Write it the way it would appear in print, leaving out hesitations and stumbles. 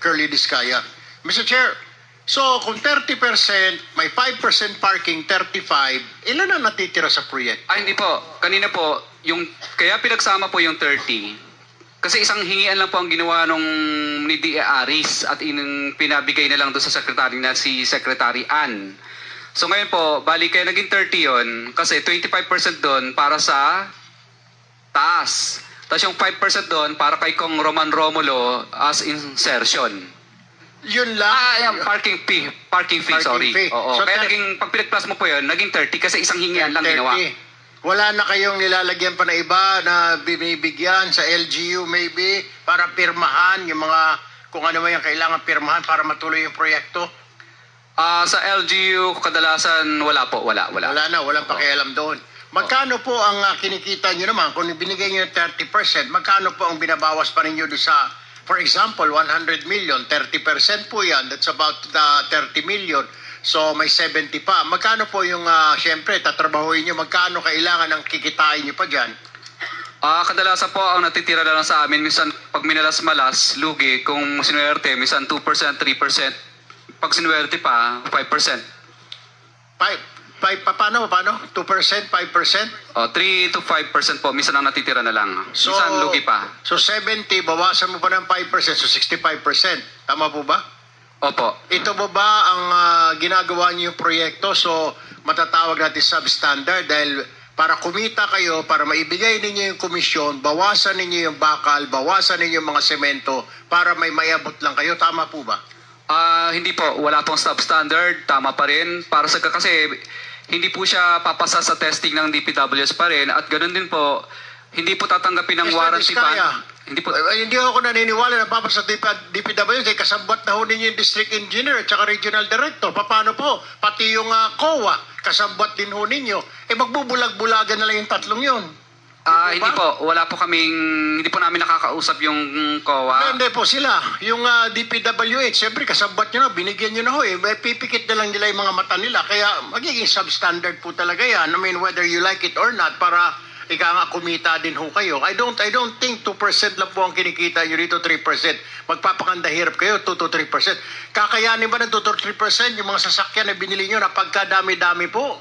Curly Discaya. Mr. Chair, so kung 30%, may 5% parking, 35, ilan ang natitira sa proyekto? Hindi po. Kanina po, kaya pinagsama po yung 30. Kasi isang hingian lang po ang ginawa nung ni D.A. Aris at pinabigay na lang doon sa secretary na si Secretary Ann. So ngayon po, bali kaya naging 30 yon kasi 25% doon para sa taas. Tapos yung 5% doon para kay Kong Roman Romulo as insertion. Yun lang? Yung parking fee, sorry. Fee. Oo. So, kaya pag pinag-plus mo po yun, naging 30 kasi isang hingian lang ginawa. Wala na kayong nilalagyan pa na iba na binibigyan sa LGU maybe para pirmahan yung mga kung ano man yung kailangan pirmahan para matuloy yung proyekto? Sa LGU, kadalasan wala po. Wala na, walang pakialam doon. Magkano po ang kinikita nyo naman? Kung binigay nyo 30%, magkano po ang binabawas pa ninyo doon sa, for example, 100 million, 30% po yan, that's about 30 million. So may 70 pa. Magkano po yung, syempre, tatrabahuin nyo, magkano kailangan ang kikitain nyo pa dyan? Kadalasan po ang natitira na lang sa amin, minsan pag minalas-malas, lugi, kung sinuwerte, minsan 2%, 3%. Pag sinuwerte pa, 5%. Paano? 2%? 5%? 3 to 5% po, minsan ang natitira na lang. Minsan lugi pa. So 70, bawasan mo pa ng 5%, so 65%. Tama po ba? Opo. Ito ba ang ginagawa niyo yung proyekto? So matatawag natin substandard dahil para kumita kayo, para maibigay ninyo yung komisyon, bawasan ninyo yung bakal, bawasan ninyo yung mga semento para may mayabot lang kayo. Tama po ba? Hindi po. Wala pong substandard. Tama pa rin. Kasi hindi po siya papasa sa testing ng DPWS pa rin. At ganoon din po, hindi po tatanggapin ng warranty ban. Hindi ako naniniwala na papasa sa DPWS. Kasabot na ho ninyo yung district engineer at saka regional director. Paano po? Pati yung COA, kasabot din ho ninyo. Magbubulag-bulagan na lang yung tatlong yun. Hindi po. Hindi po namin nakakausap yung COA. Hindi po sila. Yung DPWH, siyempre kasabot nyo na, binigyan nyo na ho eh. Pipikit na lang nila yung mga mata nila. Kaya magiging substandard po talaga yan. I mean, whether you like it or not, para ika nga kumita din ho kayo. I don't think 2% lang po ang kinikita nyo dito, 3%. Magpapakanda hirap kayo, 2 to 3%. Kakayanin ba ng 2 to 3% yung mga sasakyan na binili nyo na pagkadami-dami po?